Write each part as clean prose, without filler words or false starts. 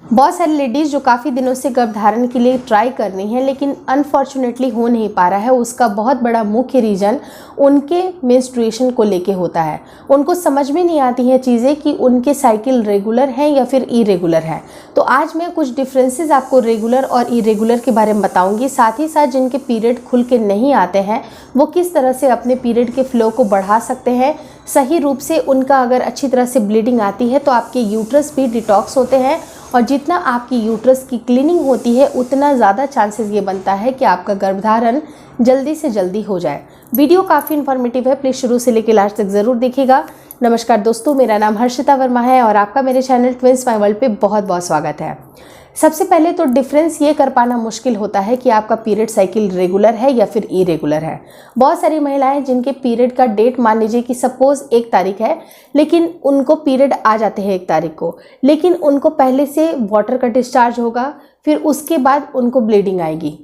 बहुत सारी लेडीज़ जो काफ़ी दिनों से गर्भधारण के लिए ट्राई कर रही हैं लेकिन अनफॉर्चुनेटली हो नहीं पा रहा है, उसका बहुत बड़ा मुख्य रीज़न उनके मेंस्ट्रुएशन को लेके होता है। उनको समझ में नहीं आती हैं चीज़ें कि उनके साइकिल रेगुलर हैं या फिर इरेगुलर हैं। तो आज मैं कुछ डिफरेंसेस आपको रेगुलर और इरेगुलर के बारे में बताऊँगी। साथ ही साथ जिनके पीरियड खुल के नहीं आते हैं वो किस तरह से अपने पीरियड के फ्लो को बढ़ा सकते हैं। सही रूप से उनका अगर अच्छी तरह से ब्लीडिंग आती है तो आपके यूट्रस भी डिटॉक्स होते हैं, और जितना आपकी यूट्रस की क्लीनिंग होती है उतना ज़्यादा चांसेस ये बनता है कि आपका गर्भधारण जल्दी से जल्दी हो जाए। वीडियो काफ़ी इन्फॉर्मेटिव है, प्लीज़ शुरू से लेकर लास्ट तक ज़रूर देखिएगा। नमस्कार दोस्तों, मेरा नाम हर्षिता वर्मा है और आपका मेरे चैनल ट्विंस माय वर्ल्ड पे बहुत बहुत स्वागत है। सबसे पहले तो डिफरेंस ये कर पाना मुश्किल होता है कि आपका पीरियड साइकिल रेगुलर है या फिर इरेगुलर है। बहुत सारी महिलाएं जिनके पीरियड का डेट मान लीजिए कि सपोज 1 तारीख है, लेकिन उनको पीरियड आ जाते हैं 1 तारीख को, लेकिन उनको पहले से वाटर का डिस्चार्ज होगा, फिर उसके बाद उनको ब्लीडिंग आएगी।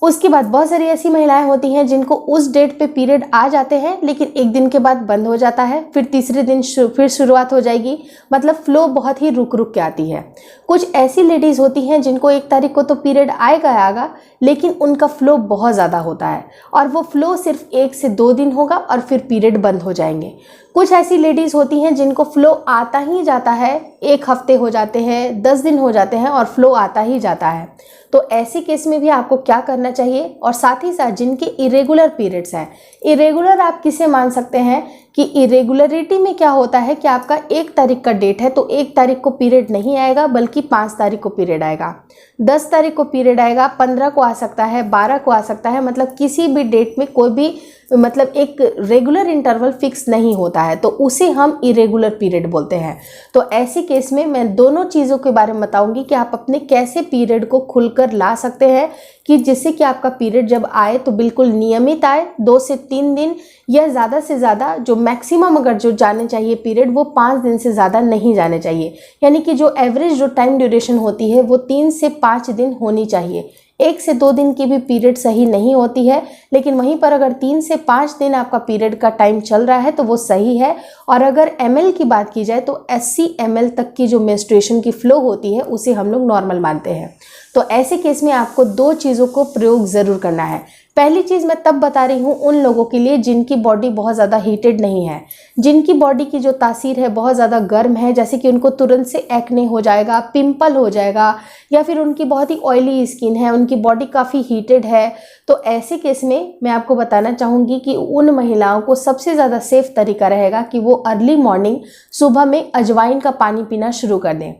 उसके बाद बहुत सारी ऐसी महिलाएं होती हैं जिनको उस डेट पे पीरियड आ जाते हैं लेकिन 1 दिन के बाद बंद हो जाता है, फिर तीसरे दिन फिर शुरुआत हो जाएगी। मतलब फ्लो बहुत ही रुक रुक के आती है। कुछ ऐसी लेडीज़ होती हैं जिनको 1 तारीख को तो पीरियड आएगा लेकिन उनका फ्लो बहुत ज़्यादा होता है और वो फ्लो सिर्फ 1 से 2 दिन होगा और फिर पीरियड बंद हो जाएंगे। कुछ ऐसी लेडीज़ होती हैं जिनको फ्लो आता ही जाता है, 1 हफ्ते हो जाते हैं, 10 दिन हो जाते हैं और फ्लो आता ही जाता है। तो ऐसे केस में भी आपको क्या करना चाहिए, और साथ ही साथ जिनके इरेगुलर पीरियड्स हैं, इरेगुलर आप किसे मान सकते हैं कि इरेगुलरिटी में क्या होता है कि आपका 1 तारीख का डेट है तो 1 तारीख को पीरियड नहीं आएगा बल्कि 5 तारीख को पीरियड आएगा, 10 तारीख को पीरियड आएगा, 15 को आ सकता है, 12 को आ सकता है। मतलब किसी भी डेट में कोई भी मतलब एक रेगुलर इंटरवल फिक्स नहीं होता है, तो उसे हम इरेगुलर पीरियड बोलते हैं। तो ऐसे केस में मैं दोनों चीज़ों के बारे में बताऊंगी कि आप अपने कैसे पीरियड को खुलकर ला सकते हैं कि जिससे कि आपका पीरियड जब आए तो बिल्कुल नियमित आए, 2 से 3 दिन या ज़्यादा से ज़्यादा जो मैक्सिमम अगर जो जाने चाहिए पीरियड वो 5 दिन से ज़्यादा नहीं जाने चाहिए। यानी कि जो एवरेज जो टाइम ड्यूरेशन होती है वो 3 से 5 दिन होनी चाहिए। 1 से 2 दिन की भी पीरियड सही नहीं होती है, लेकिन वहीं पर अगर 3 से 5 दिन आपका पीरियड का टाइम चल रहा है तो वो सही है। और अगर ml की बात की जाए तो 80 ml तक की जो मेंस्ट्रुएशन की फ्लो होती है उसे हम लोग नॉर्मल मानते हैं। तो ऐसे केस में आपको 2 चीज़ों को प्रयोग ज़रूर करना है। पहली चीज़ मैं तब बता रही हूँ उन लोगों के लिए जिनकी बॉडी बहुत ज़्यादा हीटेड नहीं है, जिनकी बॉडी की जो तासीर है बहुत ज़्यादा गर्म है, जैसे कि उनको तुरंत से एक्ने हो जाएगा, पिंपल हो जाएगा, या फिर उनकी बहुत ही ऑयली स्किन है, उनकी बॉडी काफ़ी हीटेड है। तो ऐसे केस में मैं आपको बताना चाहूँगी कि उन महिलाओं को सबसे ज़्यादा सेफ तरीका रहेगा कि वो अर्ली मॉर्निंग सुबह में अजवाइन का पानी पीना शुरू कर दें।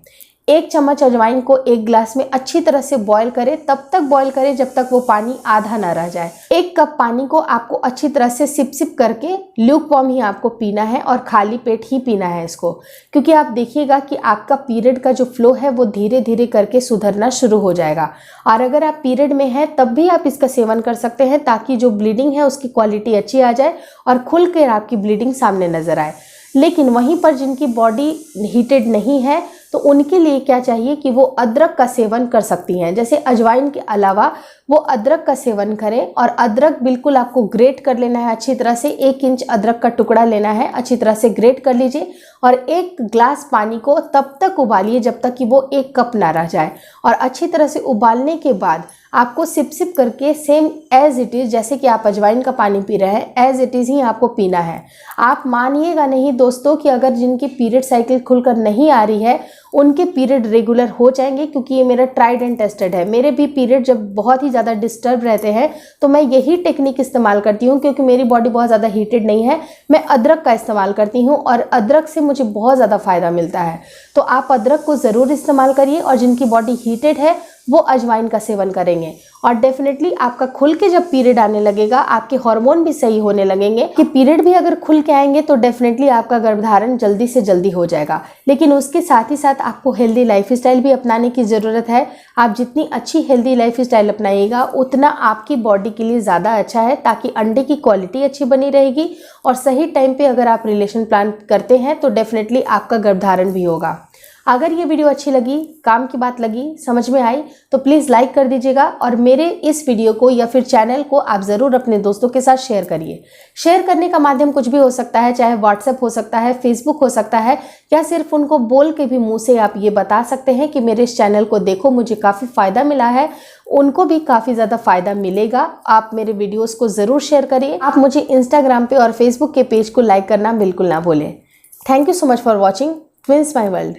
1 चम्मच अजवाइन को 1 ग्लास में अच्छी तरह से बॉईल करें, तब तक बॉईल करें जब तक वो पानी आधा ना रह जाए। 1 कप पानी को आपको अच्छी तरह से सिप सिप करके ल्यूक वार्म ही आपको पीना है और खाली पेट ही पीना है इसको, क्योंकि आप देखिएगा कि आपका पीरियड का जो फ्लो है वो धीरे धीरे करके सुधरना शुरू हो जाएगा। और अगर आप पीरियड में हैं तब भी आप इसका सेवन कर सकते हैं ताकि जो ब्लीडिंग है उसकी क्वालिटी अच्छी आ जाए और खुल कर आपकी ब्लीडिंग सामने नजर आए। लेकिन वहीं पर जिनकी बॉडी हीटेड नहीं है तो उनके लिए क्या चाहिए कि वो अदरक का सेवन कर सकती हैं। जैसे अजवाइन के अलावा वो अदरक का सेवन करें, और अदरक बिल्कुल आपको ग्रेट कर लेना है अच्छी तरह से। 1 इंच अदरक का टुकड़ा लेना है, अच्छी तरह से ग्रेट कर लीजिए और 1 ग्लास पानी को तब तक उबालिए जब तक कि वो 1 कप ना रह जाए। और अच्छी तरह से उबालने के बाद आपको सिप सिप करके सेम एज इट इज़, जैसे कि आप अजवाइन का पानी पी रहे हैं एज इट इज़ ही आपको पीना है। आप मानिएगा नहीं दोस्तों कि अगर जिनकी पीरियड साइकिल खुलकर नहीं आ रही है उनके पीरियड रेगुलर हो जाएंगे, क्योंकि ये मेरा ट्राइड एंड टेस्टेड है। मेरे भी पीरियड जब बहुत ही ज़्यादा डिस्टर्ब रहते हैं तो मैं यही टेक्निक इस्तेमाल करती हूँ, क्योंकि मेरी बॉडी बहुत ज़्यादा हीटेड नहीं है। मैं अदरक का इस्तेमाल करती हूँ और अदरक से मुझे बहुत ज़्यादा फ़ायदा मिलता है। तो आप अदरक को ज़रूर इस्तेमाल करिए, और जिनकी बॉडी हीटेड है वो अजवाइन का सेवन करेंगे और डेफिनेटली आपका खुल के जब पीरियड आने लगेगा आपके हार्मोन भी सही होने लगेंगे। कि पीरियड भी अगर खुल के आएंगे तो डेफिनेटली आपका गर्भधारण जल्दी से जल्दी हो जाएगा। लेकिन उसके साथ ही साथ आपको हेल्दी लाइफस्टाइल भी अपनाने की ज़रूरत है। आप जितनी अच्छी हेल्दी लाइफस्टाइल अपनाइएगा उतना आपकी बॉडी के लिए ज़्यादा अच्छा है, ताकि अंडे की क्वालिटी अच्छी बनी रहेगी और सही टाइम पे अगर आप रिलेशन प्लान करते हैं तो डेफिनेटली आपका गर्भधारण भी होगा। अगर ये वीडियो अच्छी लगी, काम की बात लगी, समझ में आई तो प्लीज़ लाइक कर दीजिएगा और मेरे इस वीडियो को या फिर चैनल को आप ज़रूर अपने दोस्तों के साथ शेयर करिए। शेयर करने का माध्यम कुछ भी हो सकता है, चाहे व्हाट्सएप हो सकता है, फेसबुक हो सकता है, या सिर्फ उनको बोल के भी मुँह से आप ये बता सकते हैं कि मेरे इस चैनल को देखो, मुझे काफ़ी फ़ायदा मिला है, उनको भी काफ़ी ज़्यादा फ़ायदा मिलेगा। आप मेरे वीडियोज़ को ज़रूर शेयर करिए। आप मुझे इंस्टाग्राम पे और फेसबुक के पेज को लाइक करना बिल्कुल ना भूलें। Thank you so much for watching twins my world.